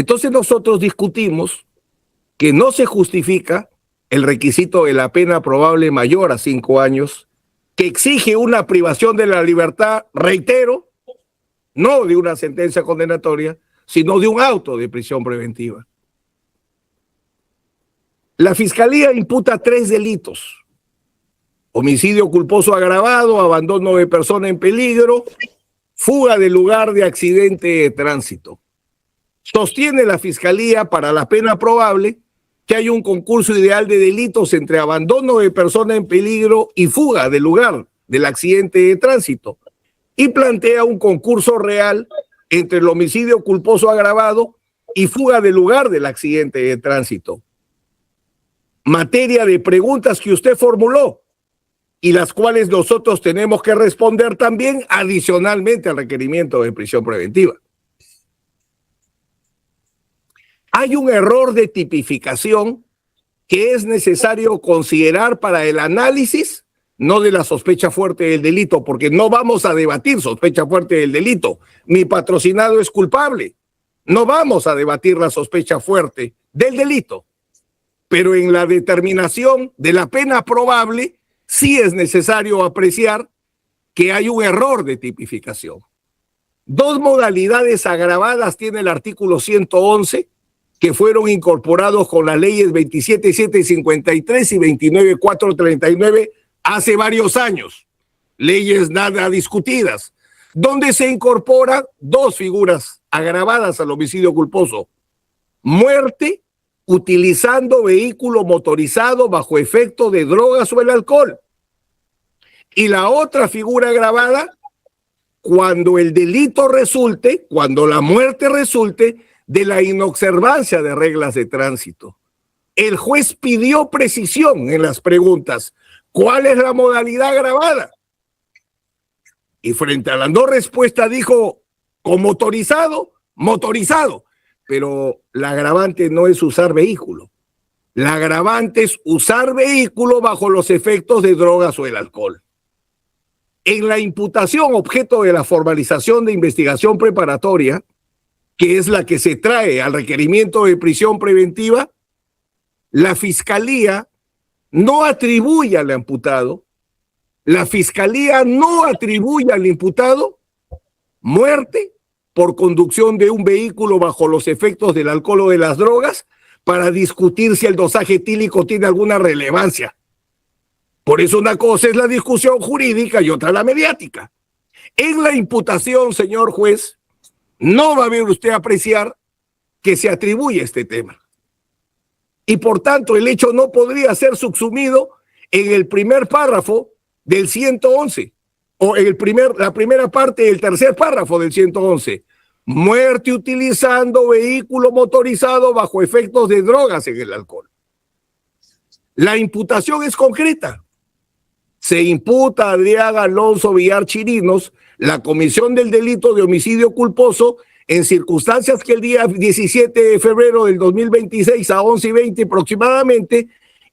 Entonces nosotros discutimos que no se justifica el requisito de la pena probable mayor a 5 años, que exige una privación de la libertad, reitero, no de una sentencia condenatoria, sino de un auto de prisión preventiva. La Fiscalía imputa 3 delitos: homicidio culposo agravado, abandono de persona en peligro, fuga del lugar de accidente de tránsito. Sostiene la Fiscalía para la pena probable que hay un concurso ideal de delitos entre abandono de persona en peligro y fuga del lugar del accidente de tránsito, y plantea un concurso real entre el homicidio culposo agravado y fuga del lugar del accidente de tránsito. Materia de preguntas que usted formuló y las cuales nosotros tenemos que responder también adicionalmente al requerimiento de prisión preventiva. Hay un error de tipificación que es necesario considerar para el análisis, no de la sospecha fuerte del delito, porque no vamos a debatir sospecha fuerte del delito. Mi patrocinado es culpable. No vamos a debatir la sospecha fuerte del delito. Pero en la determinación de la pena probable sí es necesario apreciar que hay un error de tipificación. 2 modalidades agravadas tiene el artículo 111, que fueron incorporados con las leyes 27.753 y 29.439 hace varios años, leyes nada discutidas, donde se incorporan 2 figuras agravadas al homicidio culposo: muerte utilizando vehículo motorizado bajo efecto de drogas o el alcohol, y la otra figura agravada cuando el delito resulte, cuando la muerte resulte de la inobservancia de reglas de tránsito. El juez pidió precisión en las preguntas. ¿Cuál es la modalidad agravada? Y frente a la no respuesta dijo, con motorizado, motorizado. Pero la agravante no es usar vehículo. La agravante es usar vehículo bajo los efectos de drogas o el alcohol. En la imputación objeto de la formalización de investigación preparatoria, que es la que se trae al requerimiento de prisión preventiva, la Fiscalía no atribuye al imputado, muerte por conducción de un vehículo bajo los efectos del alcohol o de las drogas para discutir si el dosaje etílico tiene alguna relevancia. Por eso una cosa es la discusión jurídica y otra la mediática. En la imputación, señor juez, no va a ver usted apreciar que se atribuye este tema. Y por tanto, el hecho no podría ser subsumido en el primer párrafo del 111 o en la primera parte del tercer párrafo del 111. Muerte utilizando vehículo motorizado bajo efectos de drogas en el alcohol. La imputación es concreta. Se imputa a Adrián Alonso Villar Chirinos la comisión del delito de homicidio culposo en circunstancias que el día 17 de febrero del 2026 a 11:20 aproximadamente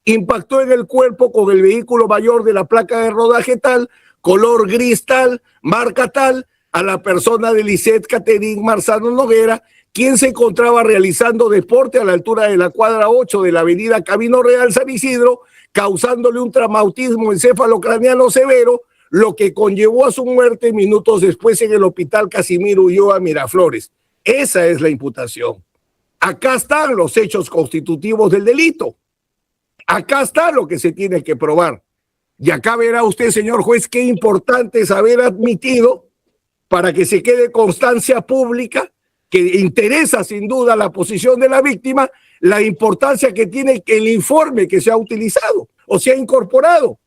impactó en el cuerpo con el vehículo mayor de la placa de rodaje tal, color gris tal, marca tal, a la persona de Lisette Caterín Marzano Noguera, quien se encontraba realizando deporte a la altura de la cuadra 8 de la avenida Camino Real San Isidro, causándole un traumatismo encefalocraniano severo, lo que conllevó a su muerte minutos después en el hospital Casimiro Ulloa Miraflores. Esa es la imputación. Acá están los hechos constitutivos del delito. Acá está lo que se tiene que probar. Y acá verá usted, señor juez, qué importante es haber admitido, para que se quede constancia pública, que interesa sin duda la posición de la víctima, la importancia que tiene el informe que se ha utilizado o se ha incorporado.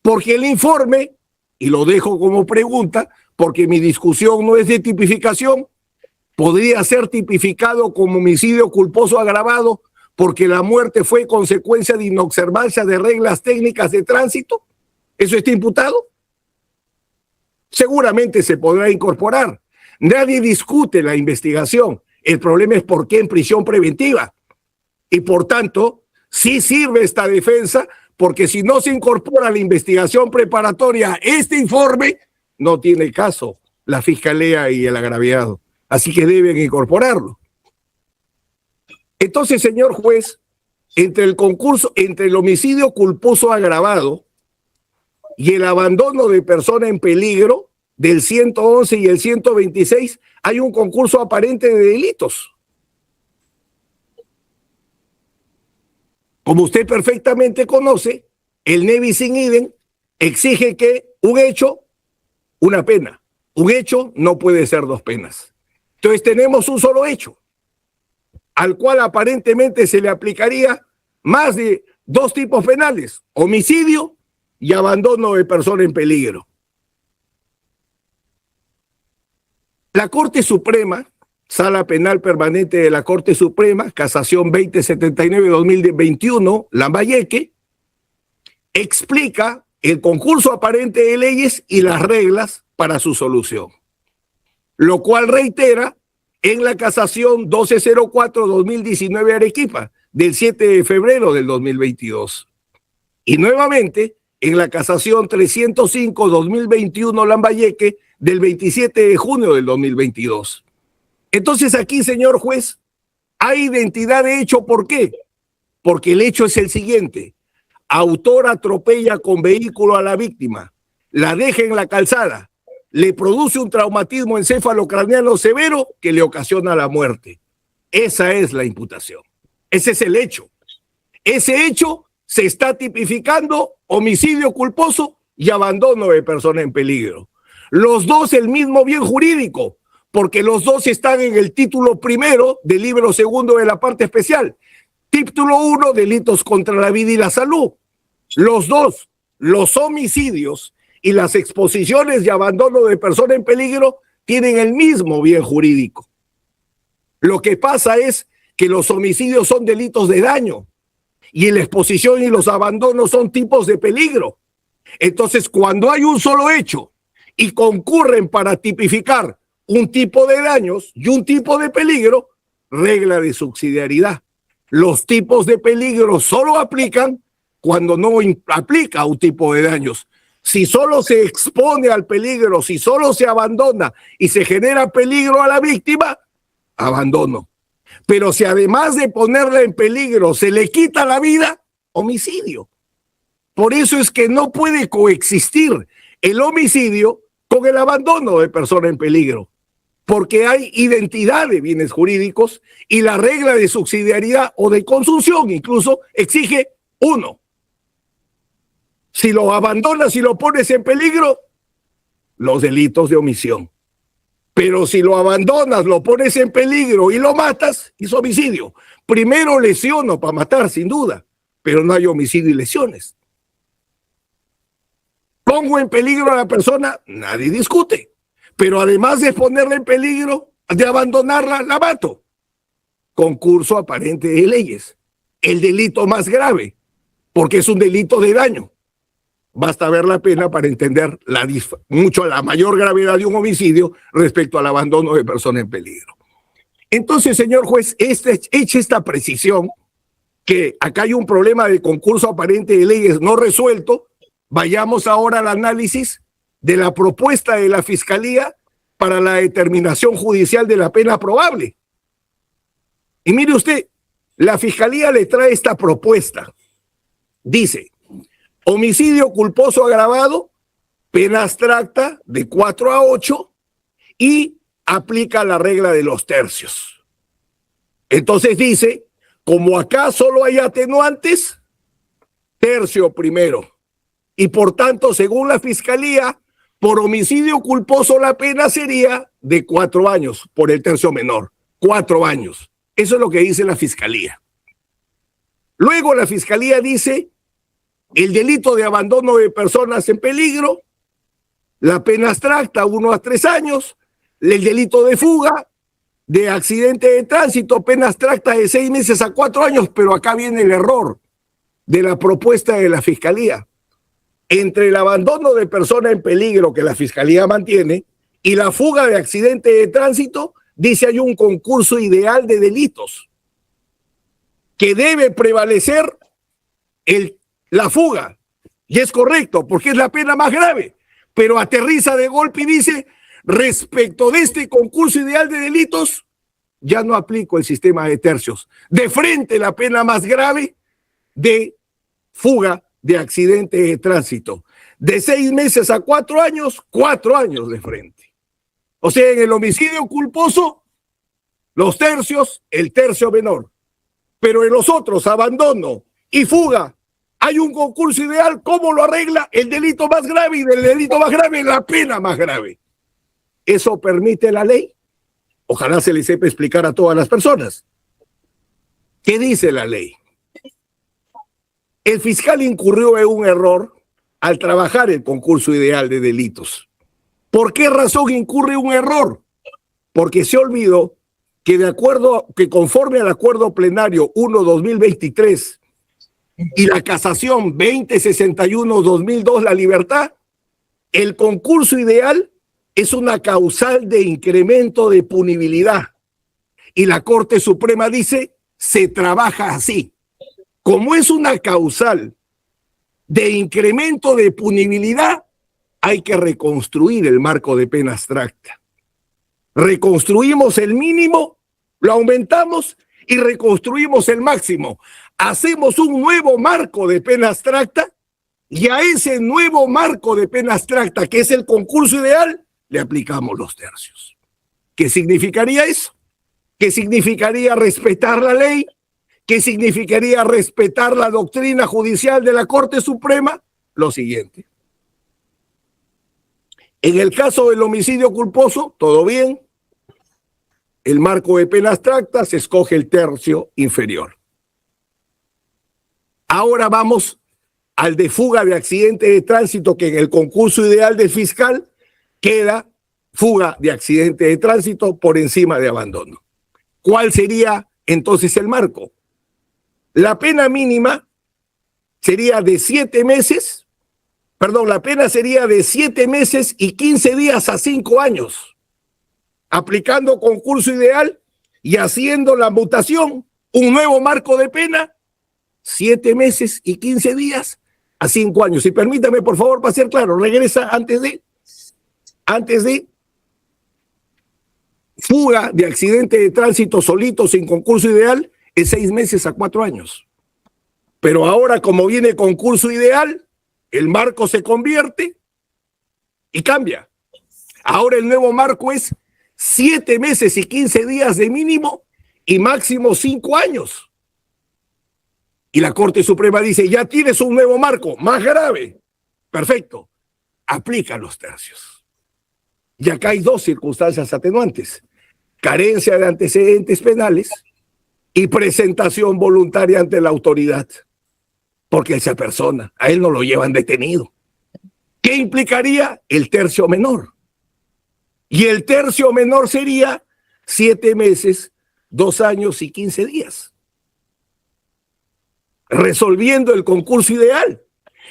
Porque el informe, y lo dejo como pregunta, porque mi discusión no es de tipificación, podría ser tipificado como homicidio culposo agravado porque la muerte fue consecuencia de inobservancia de reglas técnicas de tránsito. ¿Eso está imputado? Seguramente se podrá incorporar. Nadie discute la investigación. El problema es por qué en prisión preventiva. Y por tanto, sí sirve esta defensa, porque si no se incorpora a la investigación preparatoria este informe, no tiene caso la Fiscalía y el agraviado. Así que deben incorporarlo. Entonces, señor juez, entre el homicidio culposo agravado y el abandono de persona en peligro del 111 y el 126, hay un concurso aparente de delitos. Como usted perfectamente conoce, el ne bis in idem exige que un hecho, una pena. Un hecho no puede ser dos penas. Entonces tenemos un solo hecho, al cual aparentemente se le aplicaría más de dos tipos penales: homicidio y abandono de persona en peligro. La Corte Suprema, Sala Penal Permanente de la Corte Suprema, Casación 2079-2021, Lambayeque, explica el concurso aparente de leyes y las reglas para su solución, lo cual reitera en la Casación 1204-2019 Arequipa, del 7 de febrero del 2022. Y nuevamente en la Casación 305-2021 Lambayeque, del 27 de junio del 2022. Entonces aquí, señor juez, hay identidad de hecho. ¿Por qué? Porque el hecho es el siguiente: autor atropella con vehículo a la víctima, la deja en la calzada, le produce un traumatismo encéfalo-craneano severo que le ocasiona la muerte. Esa es la imputación. Ese es el hecho. Ese hecho se está tipificando homicidio culposo y abandono de persona en peligro. Los dos el mismo bien jurídico, porque los dos están en el título primero del libro segundo de la parte especial. Título 1, delitos contra la vida y la salud. Los dos, los homicidios y las exposiciones y abandono de persona en peligro, tienen el mismo bien jurídico. Lo que pasa es que los homicidios son delitos de daño y la exposición y los abandonos son tipos de peligro. Entonces, cuando hay un solo hecho y concurren para tipificar un tipo de daños y un tipo de peligro, regla de subsidiariedad. Los tipos de peligro solo aplican cuando no aplica un tipo de daños. Si solo se expone al peligro, si solo se abandona y se genera peligro a la víctima, abandono. Pero si además de ponerla en peligro se le quita la vida, homicidio. Por eso es que no puede coexistir el homicidio con el abandono de persona en peligro, porque hay identidad de bienes jurídicos y la regla de subsidiariedad o de consunción incluso exige uno. Si lo abandonas y lo pones en peligro, los delitos de omisión. Pero si lo abandonas, lo pones en peligro y lo matas, es homicidio. Primero lesiono para matar, sin duda, pero no hay homicidio y lesiones. Pongo en peligro a la persona, nadie discute. Pero además de ponerla en peligro, de abandonarla, la mato. Concurso aparente de leyes. El delito más grave, porque es un delito de daño. Basta ver la pena para entender la mayor gravedad de un homicidio respecto al abandono de persona en peligro. Entonces, señor juez, hecha esta precisión, que acá hay un problema de concurso aparente de leyes no resuelto, vayamos ahora al análisis de la propuesta de la Fiscalía para la determinación judicial de la pena probable. Y mire usted, la Fiscalía le trae esta propuesta. Dice: homicidio culposo agravado, pena abstracta de 4 a 8 y aplica la regla de los tercios. Entonces dice, como acá solo hay atenuantes, tercio primero. Y por tanto, según la Fiscalía, por homicidio culposo la pena sería de 4 años por el tercio menor. 4 años. Eso es lo que dice la Fiscalía. Luego la Fiscalía dice: el delito de abandono de personas en peligro, la pena abstracta 1 a 3 años, el delito de fuga, de accidente de tránsito, pena abstracta de 6 meses a 4 años, pero acá viene el error de la propuesta de la Fiscalía. Entre el abandono de persona en peligro que la Fiscalía mantiene y la fuga de accidente de tránsito, dice hay un concurso ideal de delitos que debe prevalecer la fuga. Y es correcto, porque es la pena más grave, pero aterriza de golpe y dice: respecto de este concurso ideal de delitos, ya no aplico el sistema de tercios. De frente, la pena más grave de fuga de accidente de tránsito. De 6 meses a 4 años, 4 años de frente. O sea, en el homicidio culposo, los tercios, el tercio menor. Pero en los otros, abandono y fuga, hay un concurso ideal. ¿Cómo lo arregla? El delito más grave, y del delito más grave, la pena más grave. ¿Eso permite la ley? Ojalá se le sepa explicar a todas las personas. ¿Qué dice la ley? El fiscal incurrió en un error al trabajar el concurso ideal de delitos. ¿Por qué razón incurre un error? Porque se olvidó que conforme al acuerdo plenario 1/2023 y la casación 2061/2002, la libertad, el concurso ideal es una causal de incremento de punibilidad. Y la Corte Suprema dice, se trabaja así. Como es una causal de incremento de punibilidad, hay que reconstruir el marco de pena abstracta. Reconstruimos el mínimo, lo aumentamos y reconstruimos el máximo. Hacemos un nuevo marco de pena abstracta y a ese nuevo marco de pena abstracta, que es el concurso ideal, le aplicamos los tercios. ¿Qué significaría eso? ¿Qué significaría respetar la ley? ¿Qué significaría respetar la doctrina judicial de la Corte Suprema? Lo siguiente. En el caso del homicidio culposo, todo bien. El marco de pena abstracta, se escoge el tercio inferior. Ahora vamos al de fuga de accidente de tránsito, que en el concurso ideal del fiscal queda fuga de accidente de tránsito por encima de abandono. ¿Cuál sería entonces el marco? La pena mínima sería de 7 meses, la pena sería de 7 meses y 15 días a 5 años. Aplicando concurso ideal y haciendo la mutación, un nuevo marco de pena, 7 meses y 15 días a 5 años. Y permítame, por favor, para ser claro, regresa antes de fuga de accidente de tránsito solito sin concurso ideal, es 6 meses a 4 años. Pero ahora, como viene concurso ideal, el marco se convierte y cambia. Ahora el nuevo marco es 7 meses y 15 días de mínimo y máximo 5 años. Y la Corte Suprema dice, ya tienes un nuevo marco, más grave. Perfecto, aplica los tercios. Y acá hay 2 circunstancias atenuantes: carencia de antecedentes penales y presentación voluntaria ante la autoridad. Porque esa persona, a él no lo llevan detenido. ¿Qué implicaría? El tercio menor. Y el tercio menor sería 7 meses, 2 años y 15 días. Resolviendo el concurso ideal.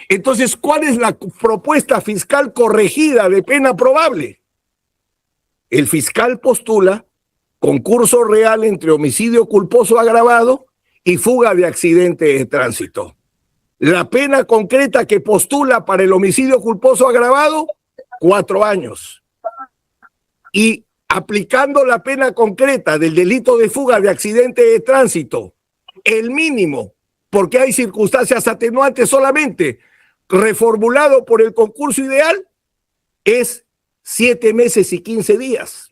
Entonces, ¿cuál es la propuesta fiscal corregida de pena probable? El fiscal postula concurso real entre homicidio culposo agravado y fuga de accidente de tránsito. La pena concreta que postula para el homicidio culposo agravado, 4 años. Y aplicando la pena concreta del delito de fuga de accidente de tránsito, el mínimo, porque hay circunstancias atenuantes solamente, reformulado por el concurso ideal, es 7 meses y 15 días.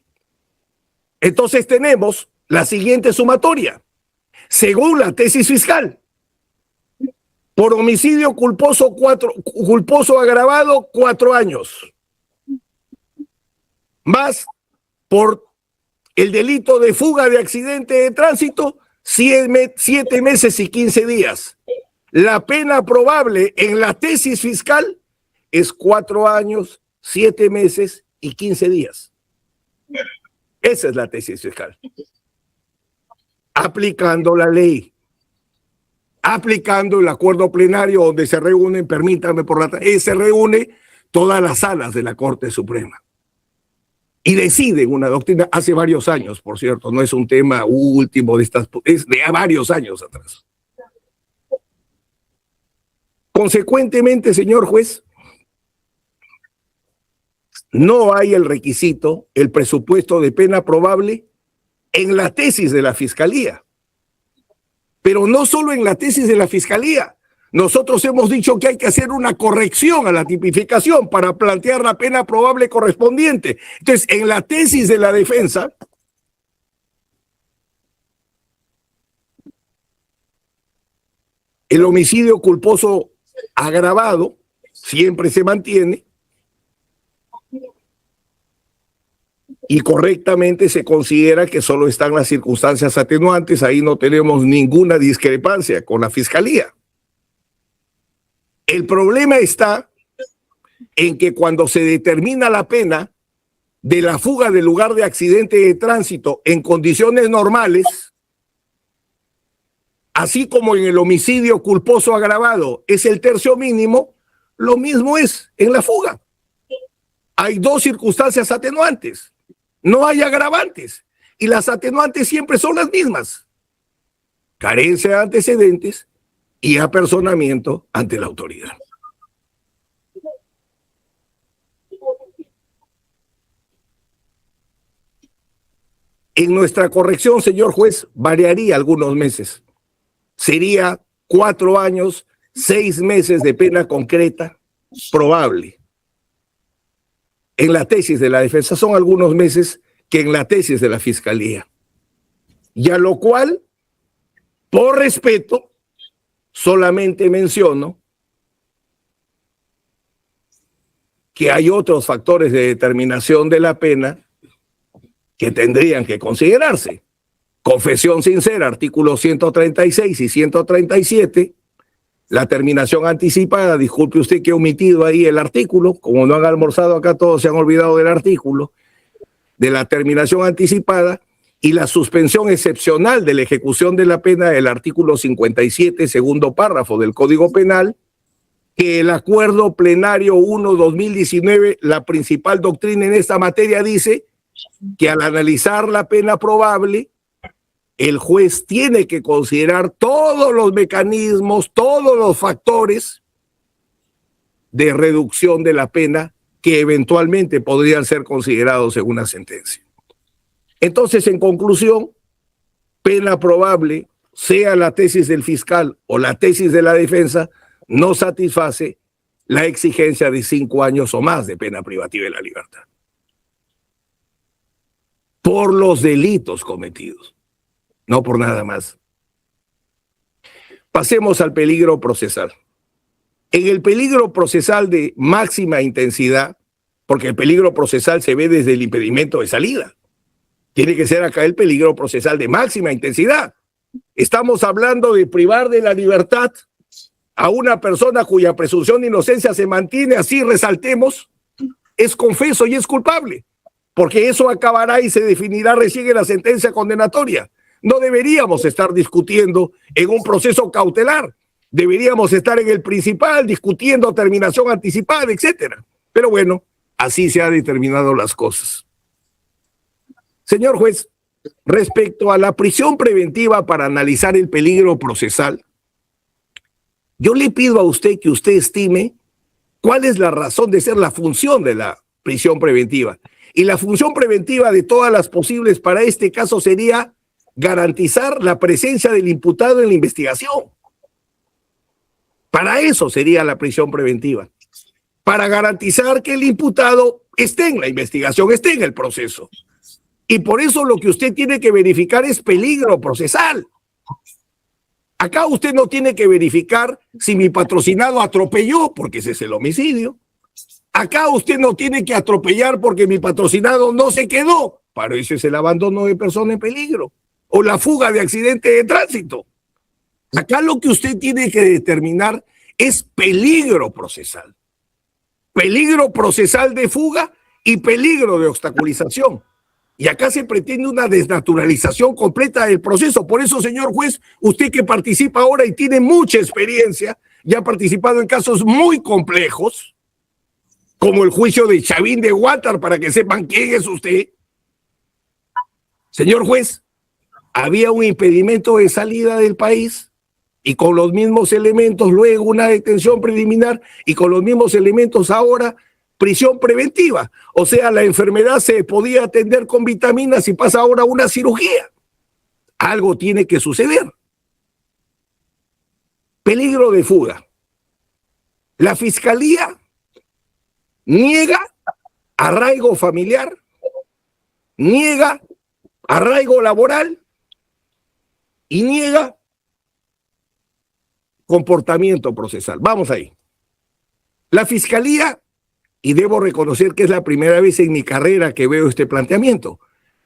Entonces tenemos la siguiente sumatoria. Según la tesis fiscal, por homicidio culposo agravado, 4 años. Más por el delito de fuga de accidente de tránsito, 7 meses y 15 días. La pena probable en la tesis fiscal es 4 años, 7 meses y 15 días. Esa es la tesis fiscal. Aplicando la ley, aplicando el acuerdo plenario donde se reúnen, permítanme se reúne todas las salas de la Corte Suprema. Y deciden una doctrina hace varios años, por cierto, no es un tema último es de varios años atrás. Consecuentemente, señor juez, no hay el requisito, el presupuesto de pena probable en la tesis de la Fiscalía. Pero no solo en la tesis de la Fiscalía. Nosotros hemos dicho que hay que hacer una corrección a la tipificación para plantear la pena probable correspondiente. Entonces, en la tesis de la defensa, el homicidio culposo agravado siempre se mantiene y correctamente se considera que solo están las circunstancias atenuantes. Ahí no tenemos ninguna discrepancia con la Fiscalía. El problema está en que cuando se determina la pena de la fuga del lugar de accidente de tránsito en condiciones normales, así como en el homicidio culposo agravado es el tercio mínimo, lo mismo es en la fuga. Hay dos circunstancias atenuantes, no hay agravantes, y las atenuantes siempre son las mismas: carencia de antecedentes y apersonamiento ante la autoridad. En nuestra corrección, señor juez, variaría algunos meses. Sería 4 años, 6 meses de pena concreta probable. En la tesis de la defensa son algunos meses que en la tesis de la Fiscalía. Y a lo cual, por respeto, solamente menciono que hay otros factores de determinación de la pena que tendrían que considerarse. Confesión sincera, artículos 136 y 137. La terminación anticipada, disculpe usted que he omitido ahí el artículo, como no han almorzado acá todos se han olvidado del artículo, de la terminación anticipada, y la suspensión excepcional de la ejecución de la pena del artículo 57, segundo párrafo del Código Penal, que el Acuerdo Plenario 1/2019, la principal doctrina en esta materia, dice que al analizar la pena probable, el juez tiene que considerar todos los mecanismos, todos los factores de reducción de la pena que eventualmente podrían ser considerados en una sentencia. Entonces, en conclusión, pena probable, sea la tesis del fiscal o la tesis de la defensa, no satisface la exigencia de 5 años o más de pena privativa de la libertad por los delitos cometidos, no por nada más. Pasemos al peligro procesal. En el peligro procesal de máxima intensidad, porque el peligro procesal se ve desde el impedimento de salida, tiene que ser acá el peligro procesal de máxima intensidad. Estamos hablando de privar de la libertad a una persona cuya presunción de inocencia se mantiene, así resaltemos, es confeso y es culpable, porque eso acabará y se definirá recién en la sentencia condenatoria. No deberíamos estar discutiendo en un proceso cautelar, deberíamos estar en el principal discutiendo terminación anticipada, etcétera. Pero bueno, así se han determinado las cosas. Señor juez, respecto a la prisión preventiva para analizar el peligro procesal, yo le pido a usted que usted estime cuál es la razón de ser, la función de la prisión preventiva. Y la función preventiva de todas las posibles para este caso sería garantizar la presencia del imputado en la investigación. Para eso sería la prisión preventiva. Para garantizar que el imputado esté en la investigación, esté en el proceso. Y por eso lo que usted tiene que verificar es peligro procesal. Acá usted no tiene que verificar si mi patrocinado atropelló, porque ese es el homicidio. Acá usted no tiene que atropellar porque mi patrocinado no se quedó. Para eso es el abandono de persona en peligro o la fuga de accidente de tránsito. Acá lo que usted tiene que determinar es peligro procesal. Peligro procesal de fuga y peligro de obstaculización. Y acá se pretende una desnaturalización completa del proceso. Por eso, señor juez, usted que participa ahora y tiene mucha experiencia, ya ha participado en casos muy complejos, como el juicio de Chavín de Huántar, para que sepan quién es usted. Señor juez, había un impedimento de salida del país y con los mismos elementos, luego una detención preliminar y con los mismos elementos ahora prisión preventiva. O sea, la enfermedad se podía atender con vitaminas y pasa ahora a una cirugía. Algo tiene que suceder. Peligro de fuga. La fiscalía niega arraigo familiar, niega arraigo laboral y niega comportamiento procesal. Vamos ahí. La fiscalía, y debo reconocer que es la primera vez en mi carrera que veo este planteamiento,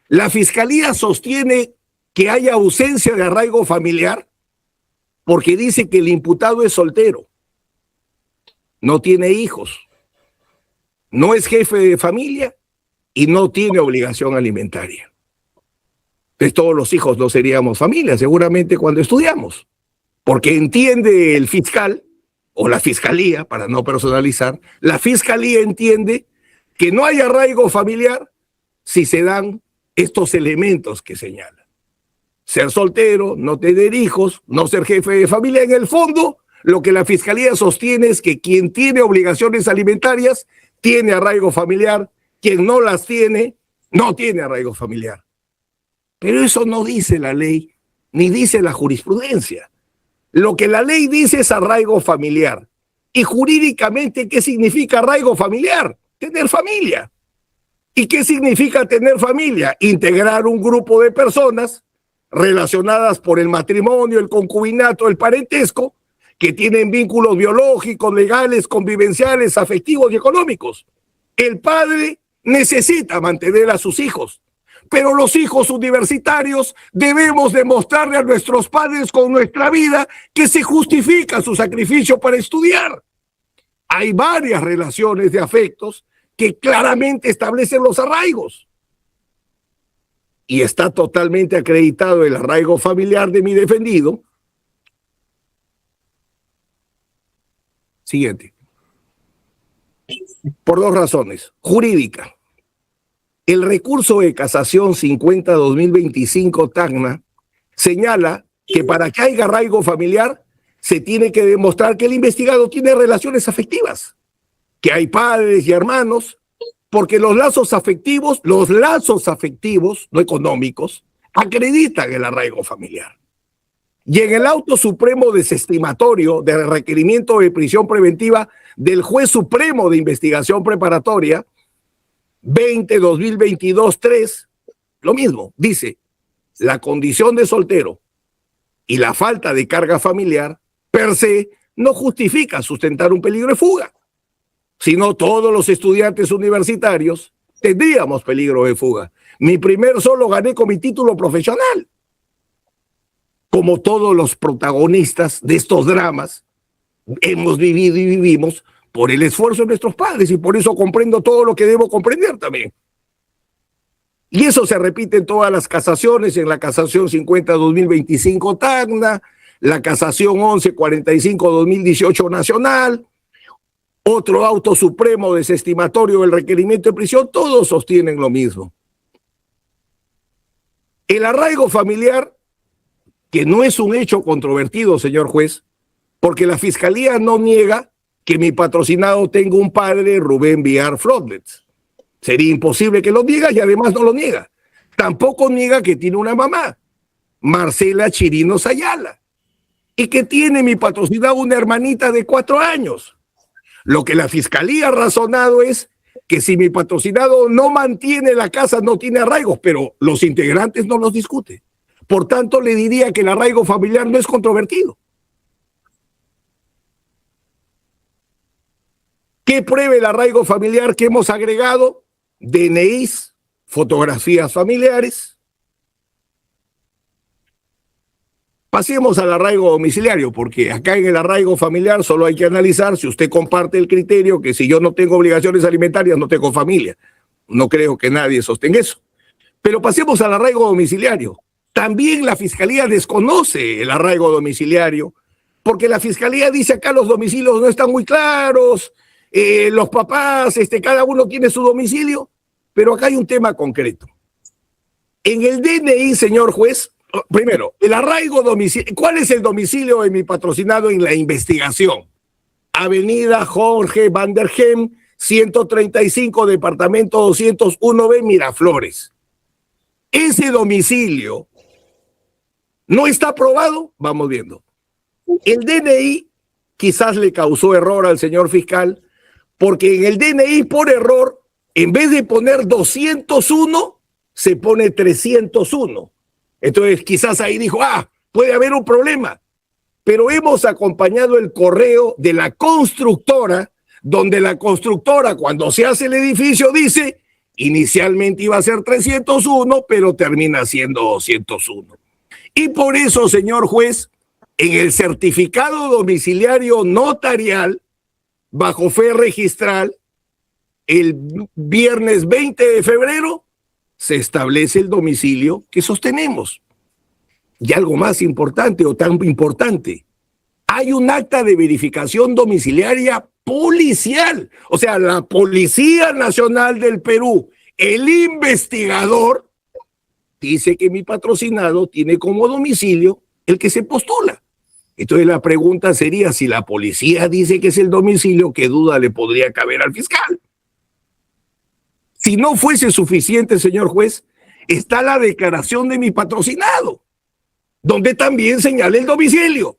la fiscalía sostiene que hay ausencia de arraigo familiar porque dice que el imputado es soltero, no tiene hijos, no es jefe de familia y no tiene obligación alimentaria. Entonces todos los hijos no seríamos familia, seguramente cuando estudiamos, porque entiende el fiscal o la fiscalía, para no personalizar, la fiscalía entiende que no hay arraigo familiar si se dan estos elementos que señala. Ser soltero, no tener hijos, no ser jefe de familia. En el fondo, lo que la fiscalía sostiene es que quien tiene obligaciones alimentarias tiene arraigo familiar, quien no las tiene, no tiene arraigo familiar. Pero eso no dice la ley, ni dice la jurisprudencia. Lo que la ley dice es arraigo familiar. Y jurídicamente, ¿qué significa arraigo familiar? Tener familia. ¿Y qué significa tener familia? Integrar un grupo de personas relacionadas por el matrimonio, el concubinato, el parentesco, que tienen vínculos biológicos, legales, convivenciales, afectivos y económicos. El padre necesita mantener a sus hijos, pero los hijos universitarios debemos demostrarle a nuestros padres con nuestra vida que se justifica su sacrificio para estudiar. Hay varias relaciones de afectos que claramente establecen los arraigos. Y está totalmente acreditado el arraigo familiar de mi defendido. Siguiente. Por dos razones. Jurídica. El recurso de casación 50-2025 Tacna señala que para que haya arraigo familiar se tiene que demostrar que el investigado tiene relaciones afectivas, que hay padres y hermanos, porque los lazos afectivos, no económicos, acreditan el arraigo familiar. Y en el auto supremo desestimatorio de requerimiento de prisión preventiva del juez supremo de investigación preparatoria, 20-2022-3, lo mismo, dice, la condición de soltero y la falta de carga familiar per se no justifica sustentar un peligro de fuga. Si no, todos los estudiantes universitarios tendríamos peligro de fuga. Mi primer solo gané con mi título profesional. Como todos los protagonistas de estos dramas, hemos vivido y vivimos por el esfuerzo de nuestros padres, y por eso comprendo todo lo que debo comprender también. Y eso se repite en todas las casaciones, en la casación 50-2025 Tacna, la casación 11-45-2018 Nacional, otro auto supremo desestimatorio del requerimiento de prisión, todos sostienen lo mismo. El arraigo familiar, que no es un hecho controvertido, señor juez, porque la fiscalía no niega que mi patrocinado tenga un padre, Rubén Villar Frotlets. Sería imposible que lo diga y además no lo niega. Tampoco niega que tiene una mamá, Marcela Chirino Sayala, y que tiene mi patrocinado una hermanita de 4 años. Lo que la fiscalía ha razonado es que si mi patrocinado no mantiene la casa, no tiene arraigos, pero los integrantes no los discuten. Por tanto, le diría que el arraigo familiar no es controvertido. ¿Qué prueba el arraigo familiar que hemos agregado? DNIs, fotografías familiares. Pasemos al arraigo domiciliario, porque acá en el arraigo familiar solo hay que analizar si usted comparte el criterio que si yo no tengo obligaciones alimentarias, no tengo familia. No creo que nadie sostenga eso. Pero pasemos al arraigo domiciliario. También la fiscalía desconoce el arraigo domiciliario, porque la fiscalía dice acá los domicilios no están muy claros, los papás, cada uno tiene su domicilio, pero acá hay un tema concreto. En el DNI, señor juez, primero, el arraigo domicilio, ¿cuál es el domicilio de mi patrocinado en la investigación? Avenida Jorge van der Heem, 135, departamento 201B, Miraflores. Ese domicilio no está aprobado, vamos viendo. El DNI quizás le causó error al señor fiscal, porque en el DNI por error, en vez de poner 201, se pone 301. Entonces quizás ahí dijo, puede haber un problema. Pero hemos acompañado el correo de la constructora, donde la constructora, cuando se hace el edificio, dice, inicialmente iba a ser 301, pero termina siendo 201. Y por eso, señor juez, en el certificado domiciliario notarial, bajo fe registral, el viernes 20 de febrero, se establece el domicilio que sostenemos. Y algo más importante o tan importante, hay un acta de verificación domiciliaria policial. O sea, la Policía Nacional del Perú, el investigador, dice que mi patrocinado tiene como domicilio el que se postula. Entonces la pregunta sería, si la policía dice que es el domicilio, ¿qué duda le podría caber al fiscal? Si no fuese suficiente, señor juez, está la declaración de mi patrocinado, donde también señala el domicilio.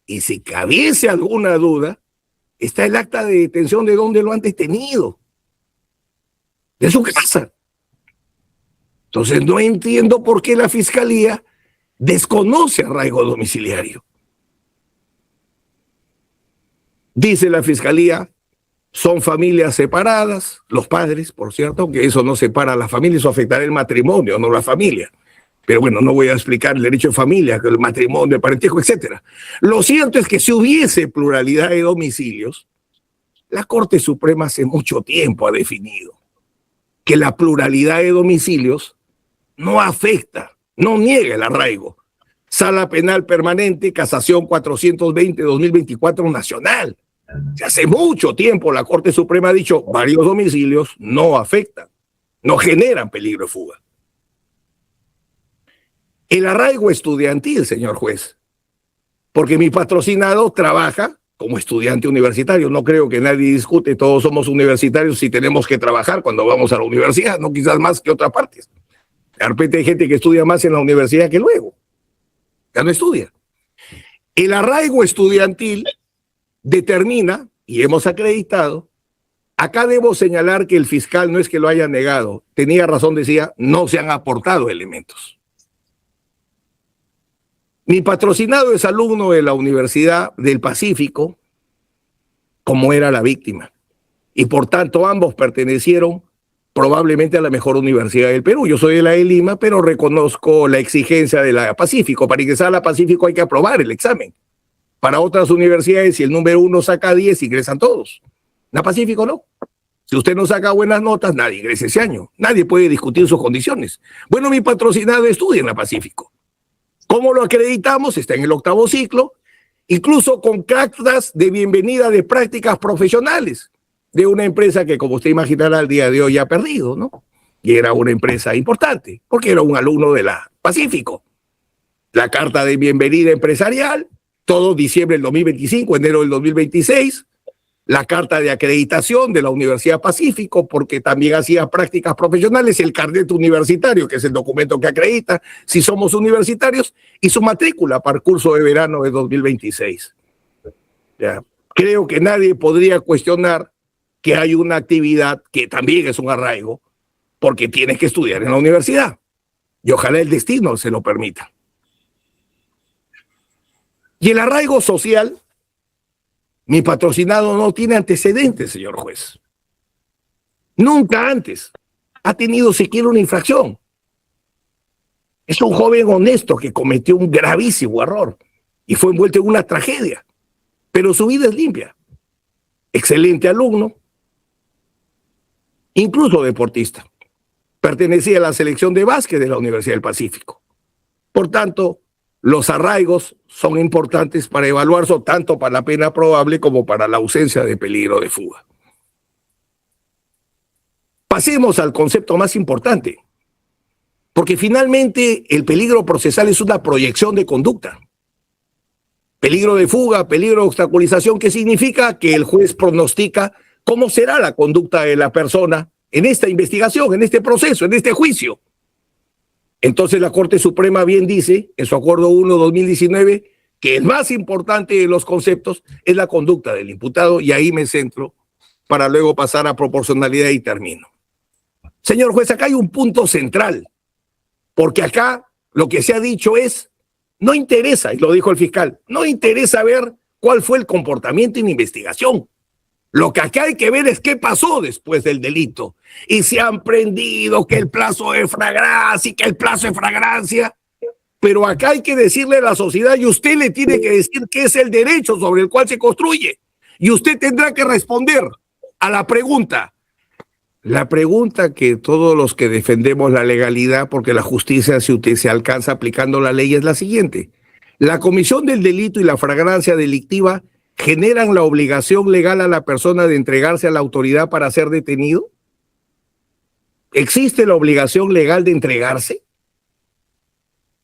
Y si cabiese alguna duda, está el acta de detención de donde lo han detenido, de su casa. Entonces no entiendo por qué la fiscalía desconoce arraigo domiciliario. Dice la fiscalía, son familias separadas, los padres, por cierto, aunque eso no separa a la familia, eso afectará el matrimonio, no la familia. Pero bueno, no voy a explicar el derecho de familia, el matrimonio, el parentesco, etc. Lo cierto es que si hubiese pluralidad de domicilios, la Corte Suprema hace mucho tiempo ha definido que la pluralidad de domicilios no afecta, no niega el arraigo. Sala Penal Permanente, Casación 420-2024 Nacional. Hace mucho tiempo la Corte Suprema ha dicho varios domicilios no afectan, no generan peligro de fuga. El arraigo estudiantil, señor juez, porque mi patrocinado trabaja como estudiante universitario. No creo que nadie discute, todos somos universitarios si tenemos que trabajar cuando vamos a la universidad, no quizás más que otras partes. De repente hay gente que estudia más en la universidad que luego. Ya no estudia. El arraigo estudiantil determina, y hemos acreditado, acá debo señalar que el fiscal no es que lo haya negado, tenía razón, decía, no se han aportado elementos. Mi patrocinado es alumno de la Universidad del Pacífico, como era la víctima, y por tanto ambos pertenecieron probablemente a la mejor universidad del Perú. Yo soy de la de Lima, pero reconozco la exigencia de la Pacífico. Para ingresar a la Pacífico hay que aprobar el examen. Para otras universidades, si el número 1 saca 10, ingresan todos. La Pacífico no. Si usted no saca buenas notas, nadie ingresa ese año. Nadie puede discutir sus condiciones. Bueno, mi patrocinado estudia en la Pacífico. ¿Cómo lo acreditamos? Está en el 8º ciclo, incluso con cartas de bienvenida de prácticas profesionales de una empresa que, como usted imaginará, al día de hoy ha perdido, ¿no? Y era una empresa importante, porque era un alumno de la Pacífico. La carta de bienvenida empresarial, todo diciembre del 2025, enero del 2026, la carta de acreditación de la Universidad Pacífico, porque también hacía prácticas profesionales, el carnet universitario, que es el documento que acredita si somos universitarios, y su matrícula para el curso de verano de 2026. Ya. Creo que nadie podría cuestionar que hay una actividad que también es un arraigo, porque tienes que estudiar en la universidad. Y ojalá el destino se lo permita. Y el arraigo social, mi patrocinado no tiene antecedentes, señor juez. Nunca antes ha tenido siquiera una infracción. Es un joven honesto que cometió un gravísimo error y fue envuelto en una tragedia, pero su vida es limpia. Excelente alumno, incluso deportista. Pertenecía a la selección de básquet de la Universidad del Pacífico. Por tanto, los arraigos son importantes para evaluarse tanto para la pena probable como para la ausencia de peligro de fuga. Pasemos al concepto más importante, porque finalmente el peligro procesal es una proyección de conducta. Peligro de fuga, peligro de obstaculización, que significa que el juez pronostica ¿Cómo será la conducta de la persona en esta investigación, en este proceso, en este juicio? Entonces la Corte Suprema bien dice, en su Acuerdo 1/2019, que el más importante de los conceptos es la conducta del imputado, y ahí me centro para luego pasar a proporcionalidad y termino. Señor juez, acá hay un punto central, porque acá lo que se ha dicho es, no interesa, y lo dijo el fiscal, no interesa ver cuál fue el comportamiento en investigación. Lo que acá hay que ver es qué pasó después del delito. Y se han prendido que el plazo de flagrancia y que el plazo de flagrancia. Pero acá hay que decirle a la sociedad y usted le tiene que decir qué es el derecho sobre el cual se construye. Y usted tendrá que responder a la pregunta. La pregunta que todos los que defendemos la legalidad, porque la justicia se alcanza aplicando la ley, es la siguiente. La comisión del delito y la flagrancia delictiva generan la obligación legal a la persona de entregarse a la autoridad para ser detenido. ¿Existe la obligación legal de entregarse?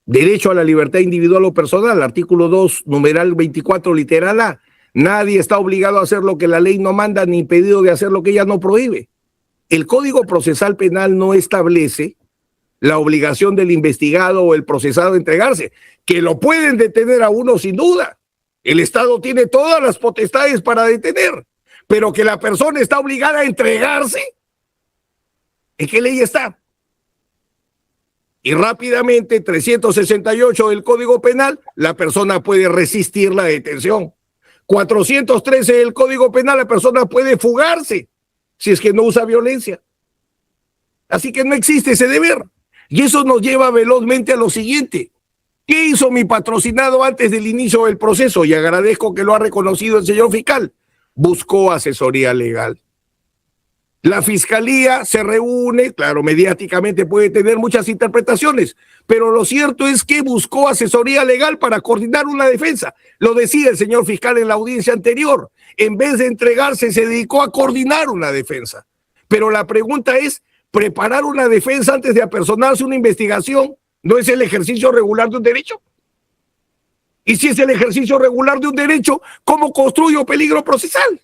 Derecho a la libertad individual o personal, artículo 2, numeral 24, literal A. Nadie está obligado a hacer lo que la ley no manda ni impedido de hacer lo que ella no prohíbe. El Código Procesal Penal no establece la obligación del investigado o el procesado de entregarse, que lo pueden detener a uno sin duda. El Estado tiene todas las potestades para detener, pero que la persona está obligada a entregarse, ¿en qué ley está? Y rápidamente, 368 del Código Penal, la persona puede resistir la detención. 413 del Código Penal, la persona puede fugarse si es que no usa violencia. Así que no existe ese deber. Y eso nos lleva velozmente a lo siguiente. ¿Qué hizo mi patrocinado antes del inicio del proceso? Y agradezco que lo ha reconocido el señor fiscal. Buscó asesoría legal. La fiscalía se reúne, claro, mediáticamente puede tener muchas interpretaciones, pero lo cierto es que buscó asesoría legal para coordinar una defensa. Lo decía el señor fiscal en la audiencia anterior. En vez de entregarse, se dedicó a coordinar una defensa. Pero la pregunta es, ¿preparar una defensa antes de apersonarse una investigación no es el ejercicio regular de un derecho? Y si es el ejercicio regular de un derecho, ¿cómo construyo peligro procesal?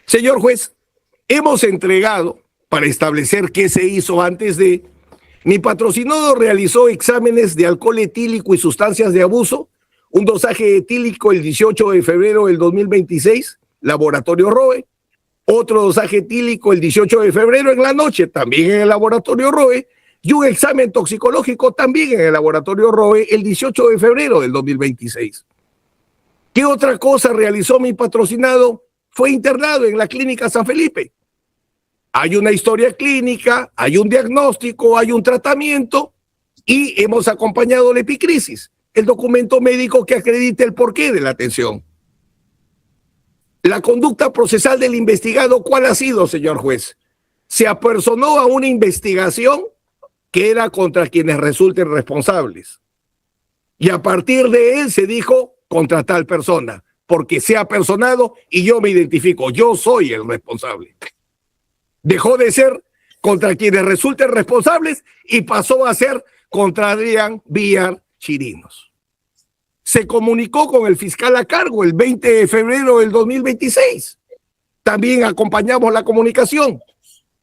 Señor juez, hemos entregado, para establecer qué se hizo antes de, mi patrocinado realizó exámenes de alcohol etílico y sustancias de abuso, un dosaje etílico el 18 de febrero del 2026, laboratorio ROE, otro dosaje etílico el 18 de febrero en la noche, también en el laboratorio ROE, y un examen toxicológico también en el laboratorio ROE el 18 de febrero del 2026. ¿Qué otra cosa realizó mi patrocinado? Fue internado en la clínica San Felipe. Hay una historia clínica, hay un diagnóstico, hay un tratamiento y hemos acompañado la epicrisis, el documento médico que acredita el porqué de la atención. La conducta procesal del investigado, ¿cuál ha sido, señor juez? Se apersonó a una investigación que era contra quienes resulten responsables. Y a partir de él se dijo contra tal persona, porque se ha personado y yo me identifico, yo soy el responsable. Dejó de ser contra quienes resulten responsables y pasó a ser contra Adrián Villar Chirinos. Se comunicó con el fiscal a cargo el 20 de febrero del 2026. También acompañamos la comunicación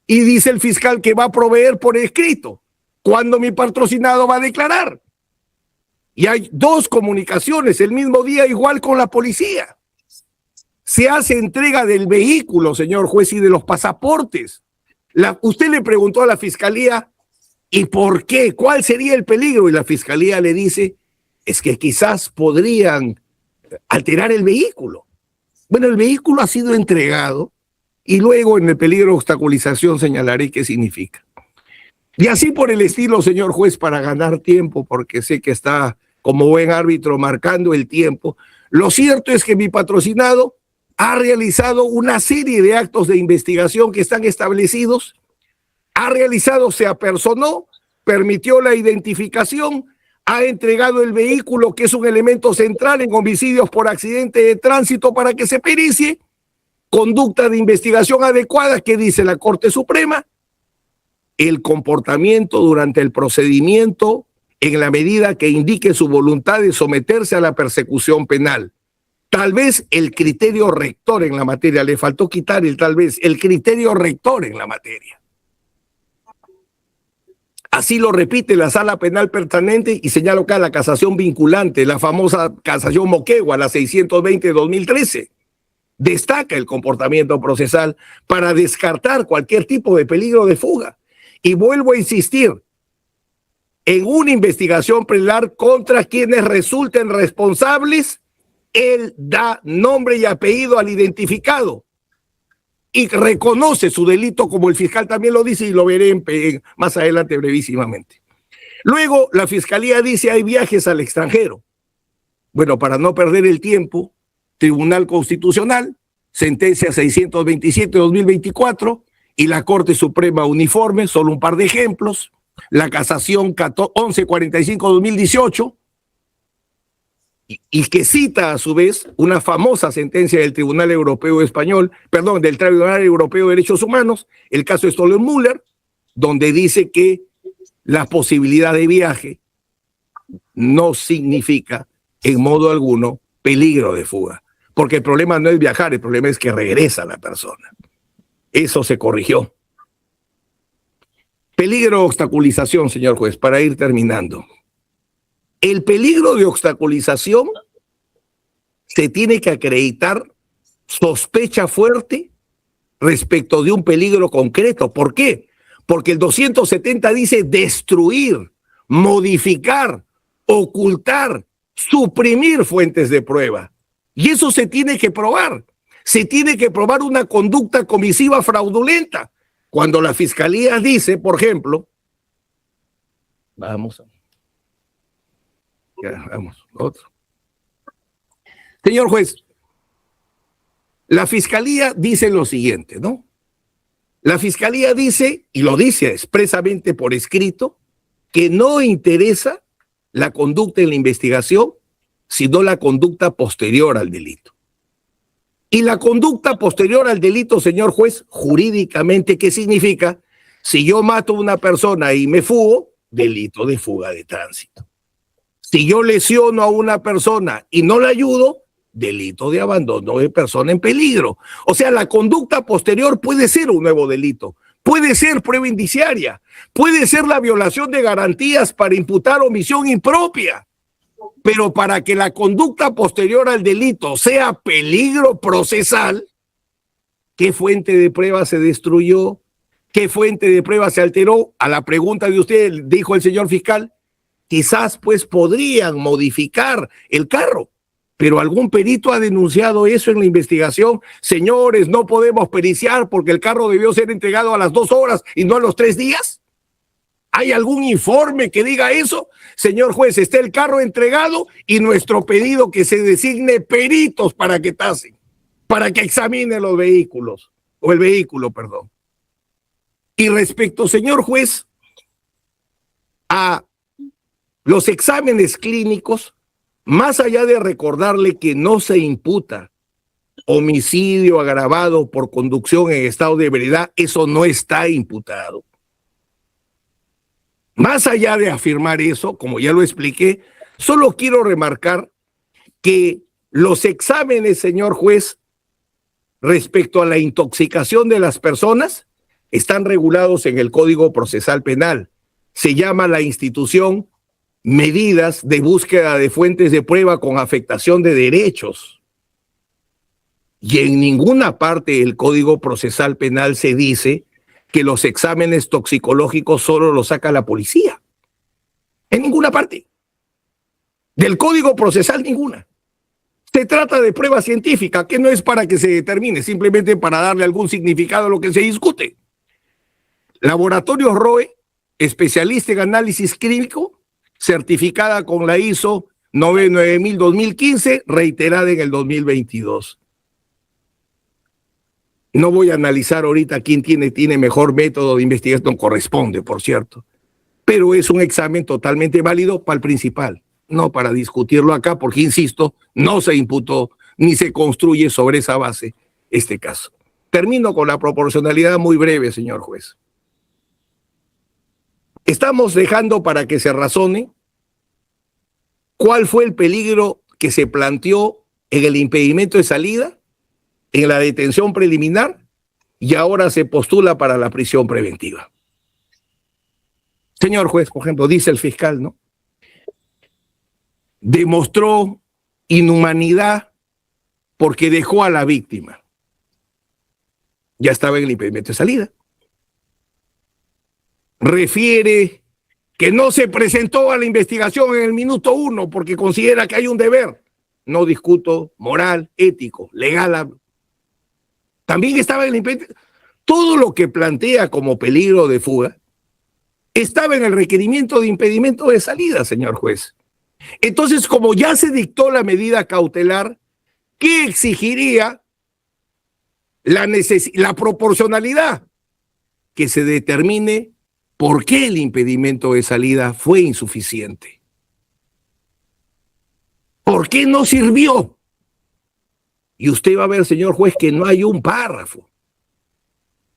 y dice el fiscal que va a proveer por escrito cuando mi patrocinado va a declarar. Y hay dos comunicaciones el mismo día, igual con la policía. Se hace entrega del vehículo, señor juez, y de los pasaportes. Usted le preguntó a la fiscalía, ¿y por qué? ¿Cuál sería el peligro? Y la fiscalía le dice, es que quizás podrían alterar el vehículo. Bueno, el vehículo ha sido entregado y luego en el peligro de obstaculización señalaré qué significa. Y así por el estilo, señor juez, para ganar tiempo, porque sé que está como buen árbitro marcando el tiempo. Lo cierto es que mi patrocinado ha realizado una serie de actos de investigación que están establecidos, se apersonó, permitió la identificación, ha entregado el vehículo, que es un elemento central en homicidios por accidente de tránsito, para que se pericie, conducta de investigación adecuada, que dice la Corte Suprema, el comportamiento durante el procedimiento en la medida que indique su voluntad de someterse a la persecución penal. Tal vez el criterio rector en la materia, le faltó quitar el criterio rector en la materia. Así lo repite la sala penal pertinente y señala acá la casación vinculante, la famosa casación Moquegua, la 620 de 2013. Destaca el comportamiento procesal para descartar cualquier tipo de peligro de fuga. Y vuelvo a insistir, en una investigación preliminar contra quienes resulten responsables, él da nombre y apellido al identificado y reconoce su delito, como el fiscal también lo dice, y lo veré más adelante brevísimamente. Luego, la fiscalía dice hay viajes al extranjero. Bueno, para no perder el tiempo, Tribunal Constitucional, sentencia 627 de 2024 y la Corte Suprema uniforme, solo un par de ejemplos, la casación 1145 de 2018, y que cita a su vez una famosa sentencia del Tribunal Europeo Español, perdón, del Tribunal Europeo de Derechos Humanos, el caso de Stoller-Müller, donde dice que la posibilidad de viaje no significa en modo alguno peligro de fuga, porque el problema no es viajar, el problema es que regresa la persona. Eso se corrigió. Peligro de obstaculización, señor juez, para ir terminando. El peligro de obstaculización se tiene que acreditar sospecha fuerte respecto de un peligro concreto. ¿Por qué? Porque el 270 dice destruir, modificar, ocultar, suprimir fuentes de prueba. Y eso se tiene que probar. Se tiene que probar una conducta comisiva fraudulenta. Cuando la fiscalía dice, por ejemplo, vamos, otro. Señor juez, la fiscalía dice lo siguiente, ¿no? La fiscalía dice, y lo dice expresamente por escrito, que no interesa la conducta en la investigación, sino la conducta posterior al delito. Y la conducta posterior al delito, señor juez, jurídicamente, ¿qué significa? Si yo mato a una persona y me fugo, delito de fuga de tránsito. Si yo lesiono a una persona y no la ayudo, delito de abandono de persona en peligro. O sea, la conducta posterior puede ser un nuevo delito, puede ser prueba indiciaria, puede ser la violación de garantías para imputar omisión impropia. Pero para que la conducta posterior al delito sea peligro procesal, ¿qué fuente de prueba se destruyó? ¿Qué fuente de prueba se alteró? A la pregunta de usted, dijo el señor fiscal, quizás pues podrían modificar el carro, pero algún perito ha denunciado eso en la investigación. Señores, no podemos periciar porque el carro debió ser entregado a las 2 horas y no a los 3 días. ¿Hay algún informe que diga eso? Señor juez, está el carro entregado y nuestro pedido que se designe peritos para que tasen, para que examinen los vehículos, o el vehículo, perdón. Y respecto, señor juez, a los exámenes clínicos, más allá de recordarle que no se imputa homicidio agravado por conducción en estado de ebriedad, eso no está imputado. Más allá de afirmar eso, como ya lo expliqué, solo quiero remarcar que los exámenes, señor juez, respecto a la intoxicación de las personas, están regulados en el Código Procesal Penal. Se llama la institución medidas de búsqueda de fuentes de prueba con afectación de derechos. Y en ninguna parte del Código Procesal Penal se dice que los exámenes toxicológicos solo los saca la policía. En ninguna parte. Del Código Procesal, ninguna. Se trata de prueba científica, que no es para que se determine, simplemente para darle algún significado a lo que se discute. Laboratorio ROE, especialista en análisis clínico, certificada con la ISO 9000-2015, reiterada en el 2022. No voy a analizar ahorita quién tiene mejor método de investigación, corresponde, por cierto, pero es un examen totalmente válido para el principal, no para discutirlo acá, porque, insisto, no se imputó ni se construye sobre esa base este caso. Termino con la proporcionalidad muy breve, señor juez. Estamos dejando para que se razone cuál fue el peligro que se planteó en el impedimento de salida, en la detención preliminar, y ahora se postula para la prisión preventiva. Señor juez, por ejemplo, dice el fiscal, ¿no? Demostró inhumanidad porque dejó a la víctima. Ya estaba en el impedimento de salida. Refiere que no se presentó a la investigación en el minuto 1 porque considera que hay un deber. No discuto moral, ético, legal. También estaba en el impedimento. Todo lo que plantea como peligro de fuga estaba en el requerimiento de impedimento de salida, señor juez. Entonces, como ya se dictó la medida cautelar, ¿qué exigiría la proporcionalidad? Que se determine por qué el impedimento de salida fue insuficiente. ¿Por qué no sirvió? Y usted va a ver, señor juez, que no hay un párrafo,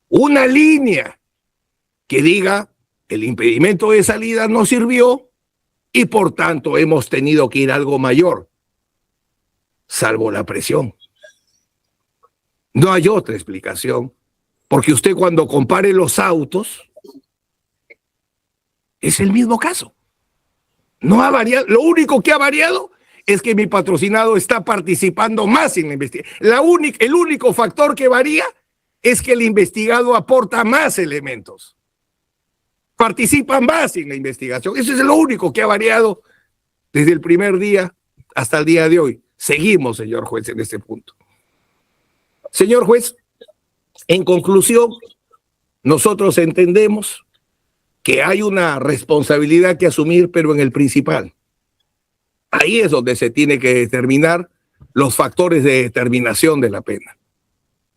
una línea que diga el impedimento de salida no sirvió y por tanto hemos tenido que ir a algo mayor, salvo la presión. No hay otra explicación, porque usted cuando compare los autos, es el mismo caso. No ha variado. Lo único que ha variado es que mi patrocinado está participando más en la investigación. El único factor que varía es que el investigado aporta más elementos. Participa más en la investigación. Eso es lo único que ha variado desde el primer día hasta el día de hoy. Seguimos, señor juez, en este punto. Señor juez, en conclusión, nosotros entendemos que hay una responsabilidad que asumir, pero en el principal. Ahí es donde se tiene que determinar los factores de determinación de la pena.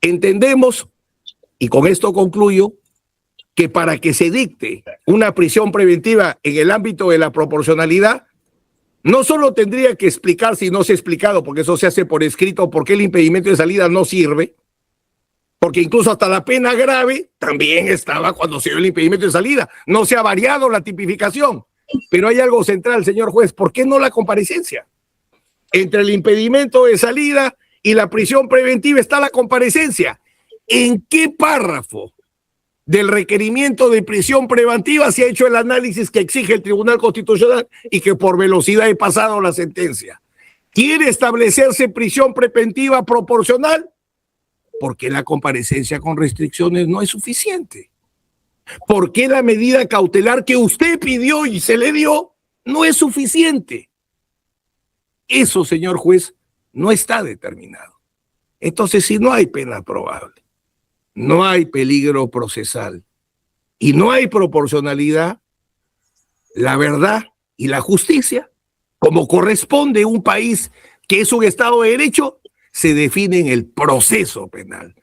Entendemos, y con esto concluyo, que para que se dicte una prisión preventiva en el ámbito de la proporcionalidad, no solo tendría que explicar si no se ha explicado, porque eso se hace por escrito, por qué el impedimento de salida no sirve, porque incluso hasta la pena grave también estaba cuando se dio el impedimento de salida. No se ha variado la tipificación. Pero hay algo central, señor juez. ¿Por qué no la comparecencia? Entre el impedimento de salida y la prisión preventiva está la comparecencia. ¿En qué párrafo del requerimiento de prisión preventiva se ha hecho el análisis que exige el Tribunal Constitucional y que por velocidad he pasado la sentencia? ¿Quiere establecerse prisión preventiva proporcional? Porque la comparecencia con restricciones no es suficiente. ¿Por qué la medida cautelar que usted pidió y se le dio no es suficiente? Eso, señor juez, no está determinado. Entonces, si no hay pena probable, no hay peligro procesal y no hay proporcionalidad, la verdad y la justicia, como corresponde a un país que es un Estado de Derecho, se define en el proceso penal.